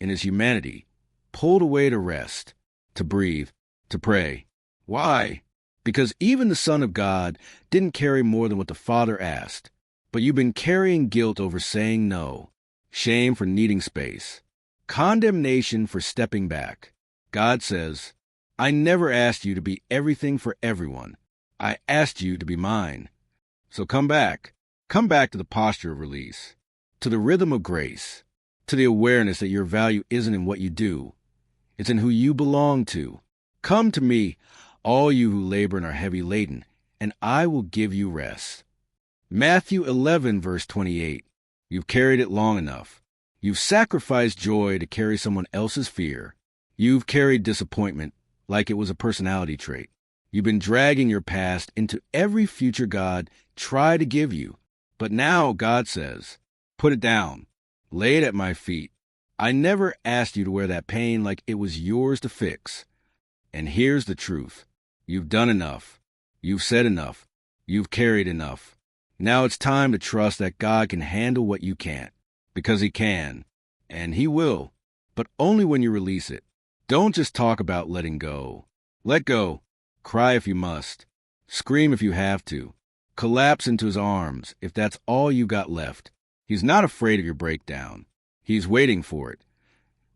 in His humanity, pulled away to rest, to breathe, to pray. Why? Because even the Son of God didn't carry more than what the Father asked. But you've been carrying guilt over saying no, shame for needing space, condemnation for stepping back. God says, I never asked you to be everything for everyone. I asked you to be mine. So come back. Come back to the posture of release, to the rhythm of grace, to the awareness that your value isn't in what you do. It's in who you belong to. Come to me, all you who labor and are heavy laden, and I will give you rest. Matthew 11, verse 28. You've carried it long enough. You've sacrificed joy to carry someone else's fear. You've carried disappointment like it was a personality trait. You've been dragging your past into every future God tried to give you. But now God says, put it down. Lay it at my feet. I never asked you to wear that pain like it was yours to fix. And here's the truth. You've done enough. You've said enough. You've carried enough. Now it's time to trust that God can handle what you can't. Because He can. And He will. But only when you release it. Don't just talk about letting go. Let go. Cry if you must. Scream if you have to. Collapse into His arms if that's all you got left. He's not afraid of your breakdown. He's waiting for it.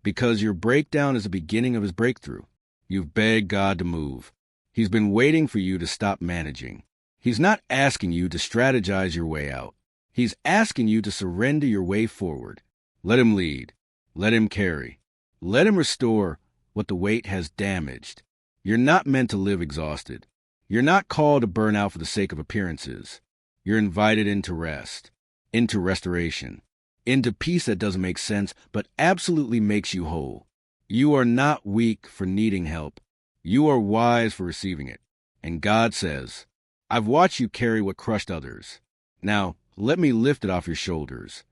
Because your breakdown is the beginning of His breakthrough. You've begged God to move. He's been waiting for you to stop managing. He's not asking you to strategize your way out. He's asking you to surrender your way forward. Let Him lead. Let him carry. Let him restore what the weight has damaged. You're not meant to live exhausted. You're not called to burn out for the sake of appearances. You're invited into rest, into restoration, into peace that doesn't make sense but absolutely makes you whole. You are not weak for needing help. You are wise for receiving it. And God says, I've watched you carry what crushed others. Now, let me lift it off your shoulders.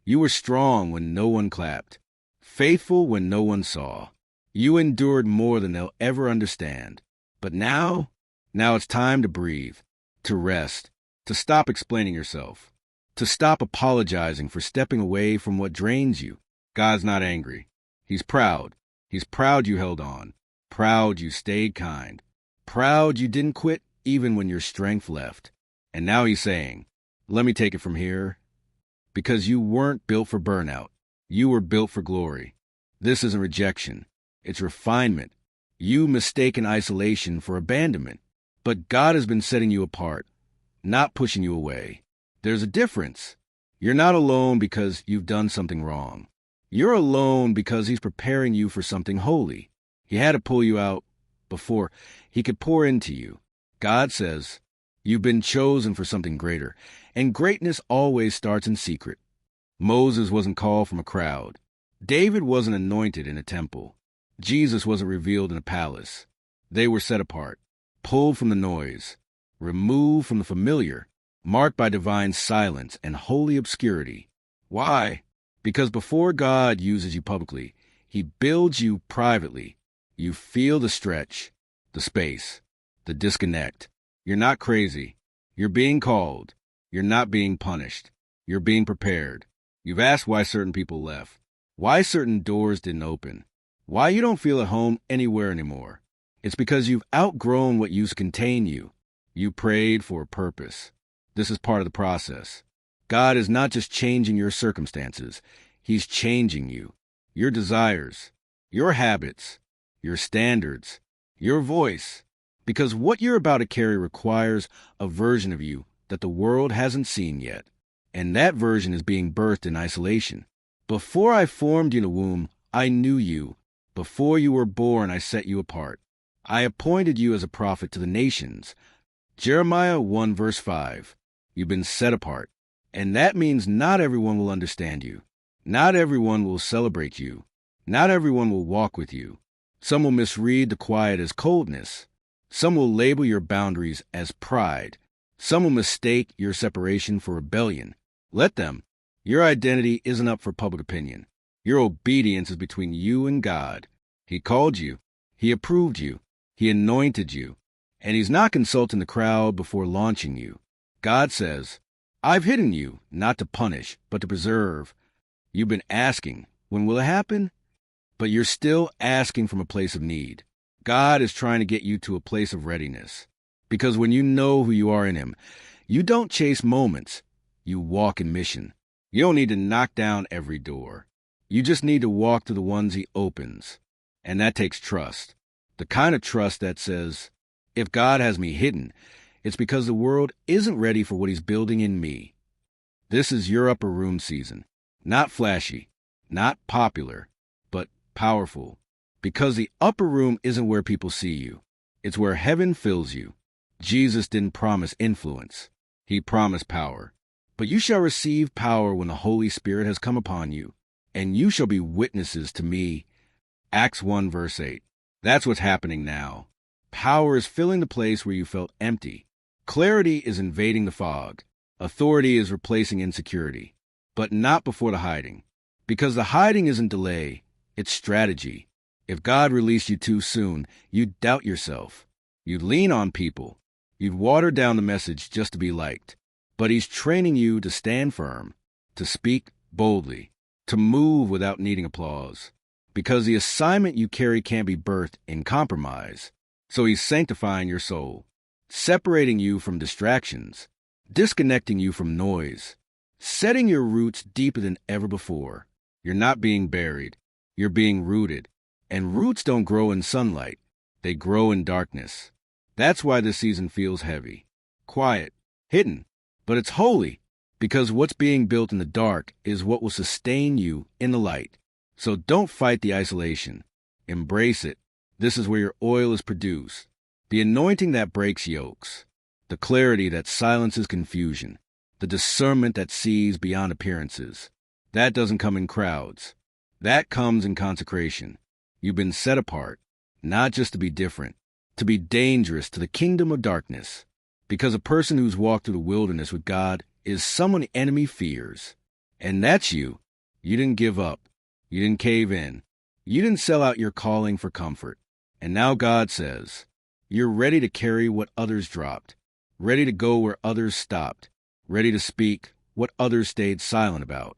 You were strong when no one clapped, faithful when no one saw. You endured more than they'll ever understand. But now it's time to breathe, to rest, to stop explaining yourself, to stop apologizing for stepping away from what drains you. God's not angry. He's proud. He's proud you held on, proud you stayed kind, proud you didn't quit even when your strength left. And now he's saying, let me take it from here. Because you weren't built for burnout. You were built for glory. This isn't rejection. It's refinement. You mistaken isolation for abandonment. But God has been setting you apart, not pushing you away. There's a difference. You're not alone because you've done something wrong. You're alone because he's preparing you for something holy. He had to pull you out before he could pour into you. God says, you've been chosen for something greater, and greatness always starts in secret. Moses wasn't called from a crowd. David wasn't anointed in a temple. Jesus wasn't revealed in a palace. They were set apart, pulled from the noise, removed from the familiar, marked by divine silence and holy obscurity. Why? Because before God uses you publicly, he builds you privately. You feel the stretch, the space, the disconnect. You're not crazy. You're being called. You're not being punished. You're being prepared. You've asked why certain people left, why certain doors didn't open, why you don't feel at home anywhere anymore. It's because you've outgrown what used to contain you. You prayed for a purpose. This is part of the process. God is not just changing your circumstances. He's changing you, your desires, your habits, your standards, your voice. Because what you're about to carry requires a version of you that the world hasn't seen yet. And that version is being birthed in isolation. Before I formed you in the womb, I knew you. Before you were born, I set you apart. I appointed you as a prophet to the nations. Jeremiah 1 verse 5. You've been set apart. And that means not everyone will understand you. Not everyone will celebrate you. Not everyone will walk with you. Some will misread the quiet as coldness. Some will label your boundaries as pride. Some will mistake your separation for rebellion. Let them. Your identity isn't up for public opinion. Your obedience is between you and God. He called you. He approved you. He anointed you. And he's not consulting the crowd before launching you. God says, I've hidden you, not to punish, but to preserve. You've been asking, when will it happen? But you're still asking from a place of need. God is trying to get you to a place of readiness. Because when you know who you are in him, you don't chase moments. You walk in mission. You don't need to knock down every door. You just need to walk to the ones he opens. And that takes trust. The kind of trust that says, if God has me hidden, it's because the world isn't ready for what he's building in me. This is your upper room season. Not flashy, not popular, but powerful. Because the upper room isn't where people see you. It's where heaven fills you. Jesus didn't promise influence. He promised power. But you shall receive power when the Holy Spirit has come upon you, and you shall be witnesses to me. Acts 1 verse 8. That's what's happening now. Power is filling the place where you felt empty. Clarity is invading the fog. Authority is replacing insecurity. But not before the hiding. Because the hiding isn't delay, it's strategy. If God released you too soon, you'd doubt yourself. You'd lean on people. You'd water down the message just to be liked. But he's training you to stand firm, to speak boldly, to move without needing applause. Because the assignment you carry can't be birthed in compromise. So he's sanctifying your soul, separating you from distractions, disconnecting you from noise, setting your roots deeper than ever before. You're not being buried. You're being rooted. And roots don't grow in sunlight. They grow in darkness. That's why this season feels heavy, quiet, hidden. But it's holy, because what's being built in the dark is what will sustain you in the light. So don't fight the isolation. Embrace it. This is where your oil is produced. The anointing that breaks yokes. The clarity that silences confusion. The discernment that sees beyond appearances. That doesn't come in crowds. That comes in consecration. You've been set apart, not just to be different, to be dangerous to the kingdom of darkness. Because a person who's walked through the wilderness with God is someone the enemy fears. And that's you. You didn't give up. You didn't cave in. You didn't sell out your calling for comfort. And now God says, you're ready to carry what others dropped, ready to go where others stopped, ready to speak what others stayed silent about.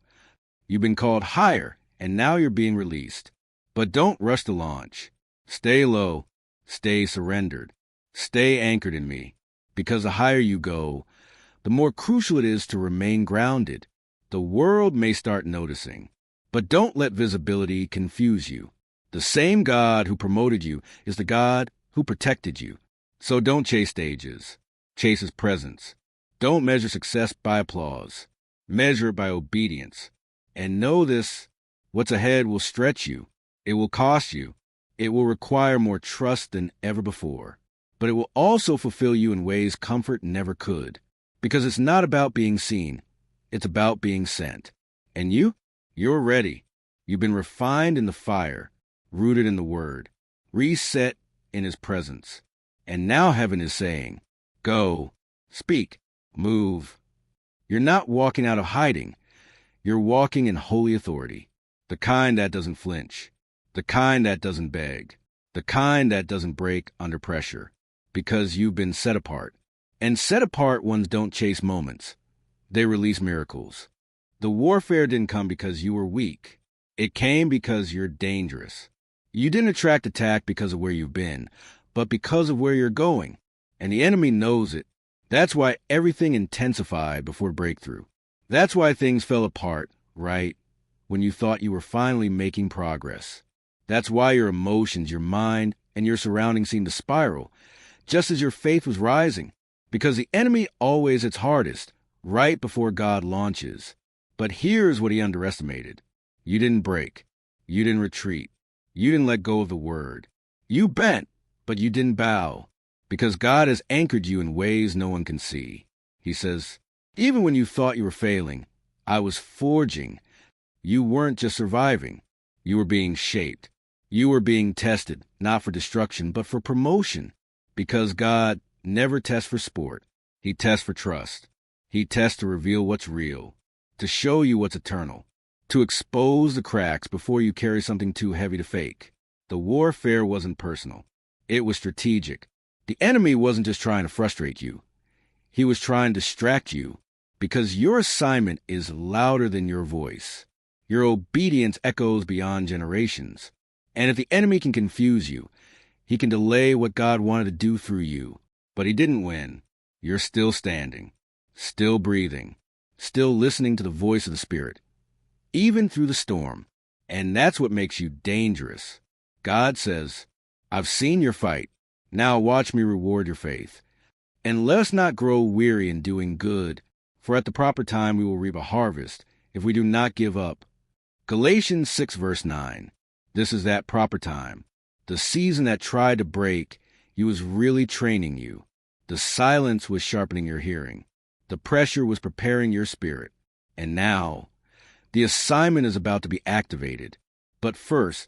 You've been called higher, and now you're being released. But don't rush the launch. Stay low. Stay surrendered. Stay anchored in me. Because the higher you go, the more crucial it is to remain grounded. The world may start noticing, but don't let visibility confuse you. The same God who promoted you is the God who protected you. So don't chase stages. Chase His presence. Don't measure success by applause. Measure it by obedience. And know this, what's ahead will stretch you. It will cost you. It will require more trust than ever before. But it will also fulfill you in ways comfort never could. Because it's not about being seen. It's about being sent. And you're ready. You've been refined in the fire, rooted in the Word, reset in His presence. And now heaven is saying, go, speak, move. You're not walking out of hiding. You're walking in holy authority. The kind that doesn't flinch. The kind that doesn't beg. The kind that doesn't break under pressure. Because you've been set apart. And set apart ones don't chase moments. They release miracles. The warfare didn't come because you were weak. It came because you're dangerous. You didn't attract attack because of where you've been, but because of where you're going. And the enemy knows it. That's why everything intensified before breakthrough. That's why things fell apart, right, when you thought you were finally making progress. That's why your emotions, your mind, and your surroundings seemed to spiral, just as your faith was rising. Because the enemy always hits hardest, right before God launches. But here's what he underestimated. You didn't break. You didn't retreat. You didn't let go of the word. You bent, but you didn't bow. Because God has anchored you in ways no one can see. He says, even when you thought you were failing, I was forging. You weren't just surviving. You were being shaped. You were being tested, not for destruction, but for promotion. Because God never tests for sport. He tests for trust. He tests to reveal what's real, to show you what's eternal, to expose the cracks before you carry something too heavy to fake. The warfare wasn't personal. It was strategic. The enemy wasn't just trying to frustrate you. He was trying to distract you because your assignment is louder than your voice. Your obedience echoes beyond generations. And if the enemy can confuse you, he can delay what God wanted to do through you. But he didn't win. You're still standing, still breathing, still listening to the voice of the Spirit, even through the storm. And that's what makes you dangerous. God says, I've seen your fight. Now watch me reward your faith. And let us not grow weary in doing good, for at the proper time we will reap a harvest if we do not give up. Galatians 6 verse 9. This is that proper time. The season that tried to break you was really training you. The silence was sharpening your hearing. The pressure was preparing your spirit. And now, the assignment is about to be activated. But first,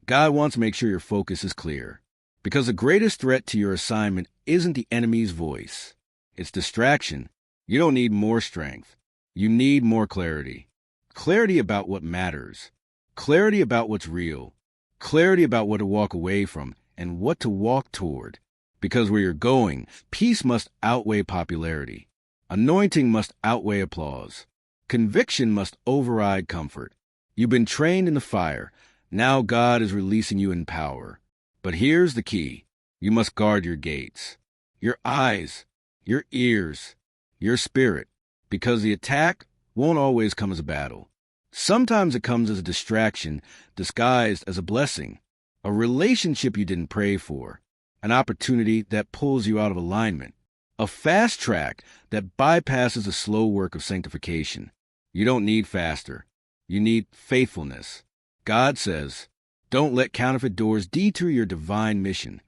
God wants to make sure your focus is clear. Because the greatest threat to your assignment isn't the enemy's voice. It's distraction. You don't need more strength. You need more clarity. Clarity about what matters. Clarity about what's real. Clarity about what to walk away from and what to walk toward. Because where you're going, peace must outweigh popularity. Anointing must outweigh applause. Conviction must override comfort. You've been trained in the fire. Now God is releasing you in power. But here's the key. You must guard your gates, your eyes, your ears, your spirit, because the attack won't always come as a battle. Sometimes it comes as a distraction disguised as a blessing, a relationship you didn't pray for, an opportunity that pulls you out of alignment, a fast track that bypasses the slow work of sanctification. You don't need faster. You need faithfulness. God says, don't let counterfeit doors detour your divine mission.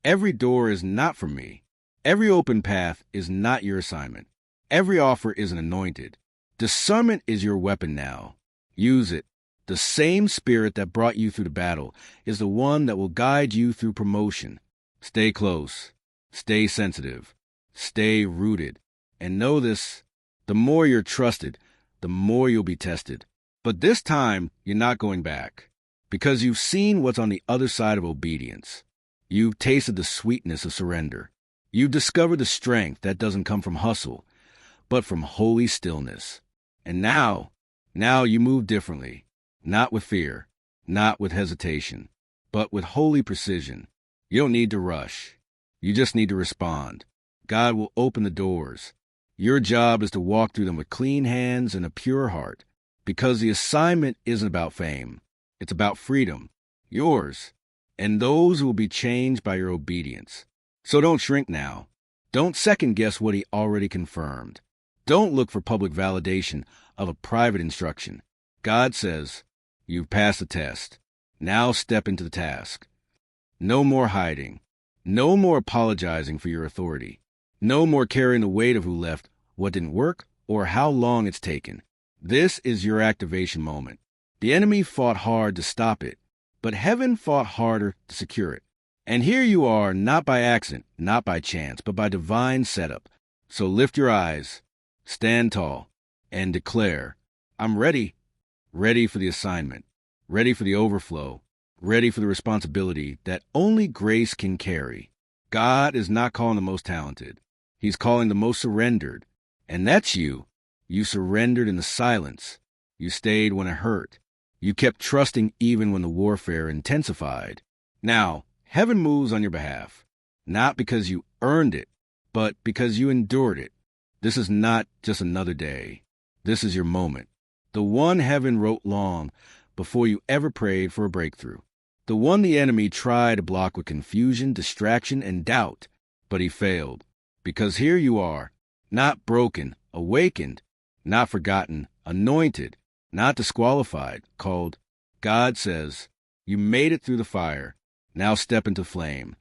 Every door is not for me. Every open path is not your assignment. Every offer isn't anointed. Discernment is your weapon now. Use it. The same spirit that brought you through the battle is the one that will guide you through promotion. Stay close. Stay sensitive. Stay rooted. And know this, the more you're trusted, the more you'll be tested. But this time, you're not going back, because you've seen what's on the other side of obedience. You've tasted the sweetness of surrender. You've discovered the strength that doesn't come from hustle, but from holy stillness. And now you move differently, not with fear, not with hesitation, but with holy precision. You don't need to rush. You just need to respond. God will open the doors. Your job is to walk through them with clean hands and a pure heart, because the assignment isn't about fame. It's about freedom, yours, and those who will be changed by your obedience. So don't shrink now. Don't second-guess what he already confirmed. Don't look for public validation of a private instruction. God says, you've passed the test. Now step into the task. No more hiding. No more apologizing for your authority. No more carrying the weight of who left, what didn't work, or how long it's taken. This is your activation moment. The enemy fought hard to stop it, but heaven fought harder to secure it. And here you are, not by accident, not by chance, but by divine setup. So lift your eyes, stand tall, and declare, I'm ready. Ready for the assignment, ready for the overflow, ready for the responsibility that only grace can carry. God is not calling the most talented. He's calling the most surrendered. And that's you. You surrendered in the silence. You stayed when it hurt. You kept trusting even when the warfare intensified. Now, heaven moves on your behalf, not because you earned it, but because you endured it. This is not just another day. This is your moment. The one heaven wrote long before you ever prayed for a breakthrough. The one the enemy tried to block with confusion, distraction, and doubt, but he failed. Because here you are, not broken, awakened, not forgotten, anointed, not disqualified, called. God says, you made it through the fire. Now step into flame.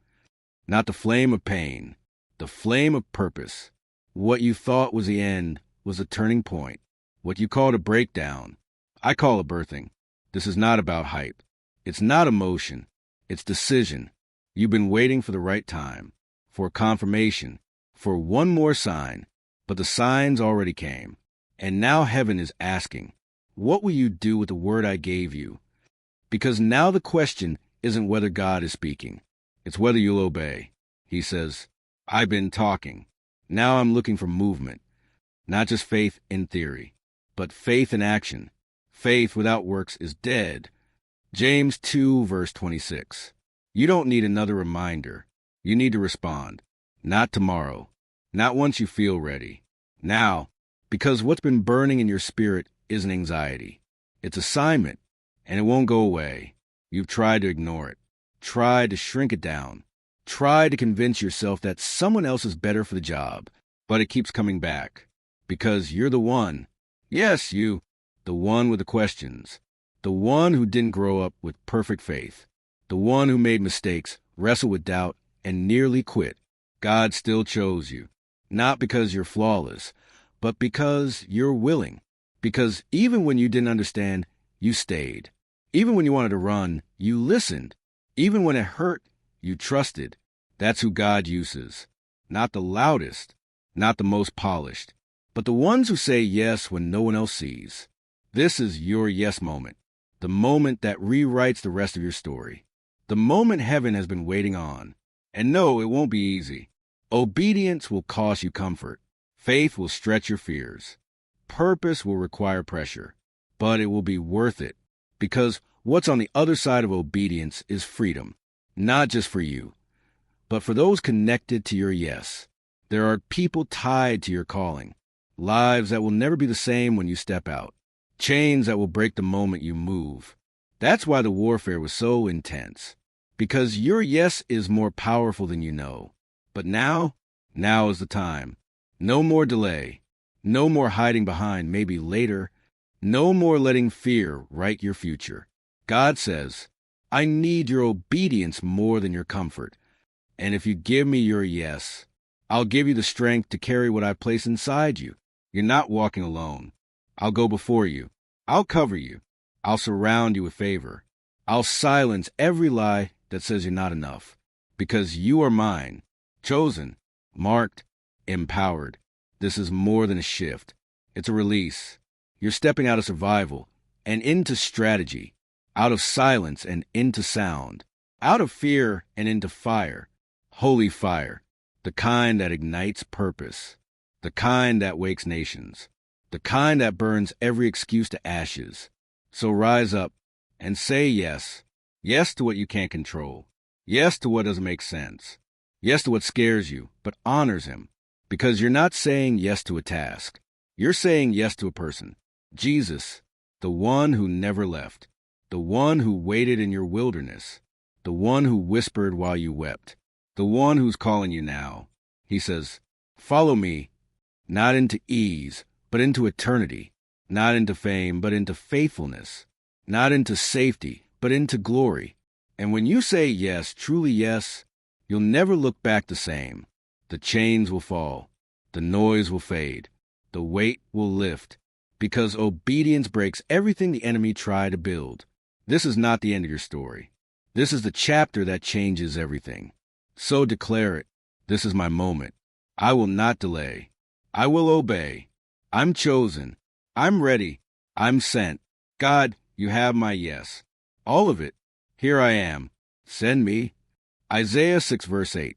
Not the flame of pain, the flame of purpose. What you thought was the end was a turning point. What you called a breakdown, I call a birthing. This is not about hype. It's not emotion. It's decision. You've been waiting for the right time, for confirmation, for one more sign, but the signs already came. And now heaven is asking, what will you do with the word I gave you? Because now the question isn't whether God is speaking. It's whether you'll obey. He says, I've been talking. Now I'm looking for movement, not just faith in theory, but faith in action. Faith without works is dead. James 2, verse 26. You don't need another reminder. You need to respond. Not tomorrow. Not once you feel ready. Now. Because what's been burning in your spirit isn't anxiety. It's assignment, and it won't go away. You've tried to ignore it. Tried to shrink it down. Tried to convince yourself that someone else is better for the job. But it keeps coming back. Because you're the one. Yes, you. The one with the questions. The one who didn't grow up with perfect faith. The one who made mistakes, wrestled with doubt, and nearly quit. God still chose you. Not because you're flawless, but because you're willing. Because even when you didn't understand, you stayed. Even when you wanted to run, you listened. Even when it hurt, you trusted. That's who God uses. Not the loudest, not the most polished, but the ones who say yes when no one else sees. This is your yes moment. The moment that rewrites the rest of your story. The moment heaven has been waiting on. And no, it won't be easy. Obedience will cost you comfort. Faith will stretch your fears. Purpose will require pressure. But it will be worth it. Because what's on the other side of obedience is freedom. Not just for you, but for those connected to your yes. There are people tied to your calling. Lives that will never be the same when you step out. Chains that will break the moment you move. That's why the warfare was so intense. Because your yes is more powerful than you know. But now is the time. No more delay. No more hiding behind maybe later. No more letting fear write your future. God says, I need your obedience more than your comfort. And if you give me your yes, I'll give you the strength to carry what I place inside you. You're not walking alone. I'll go before you. I'll cover you. I'll surround you with favor. I'll silence every lie that says you're not enough. Because you are mine, chosen, marked, empowered. This is more than a shift. It's a release. You're stepping out of survival and into strategy, out of silence and into sound, out of fear and into fire, holy fire, the kind that ignites purpose, the kind that wakes nations, the kind that burns every excuse to ashes. So rise up and say yes. Yes to what you can't control. Yes to what doesn't make sense. Yes to what scares you, but honors him. Because you're not saying yes to a task. You're saying yes to a person. Jesus, the one who never left. The one who waited in your wilderness. The one who whispered while you wept. The one who's calling you now. He says, follow me, not into ease, but into eternity. Not into fame, but into faithfulness. Not into safety, but into glory. And when you say yes, truly yes, you'll never look back the same. The chains will fall. The noise will fade. The weight will lift. Because obedience breaks everything the enemy tried to build. This is not the end of your story. This is the chapter that changes everything. So declare it. This is my moment. I will not delay. I will obey. I'm chosen. I'm ready. I'm sent. God, you have my yes. All of it. Here I am. Send me. Isaiah 6 verse 8.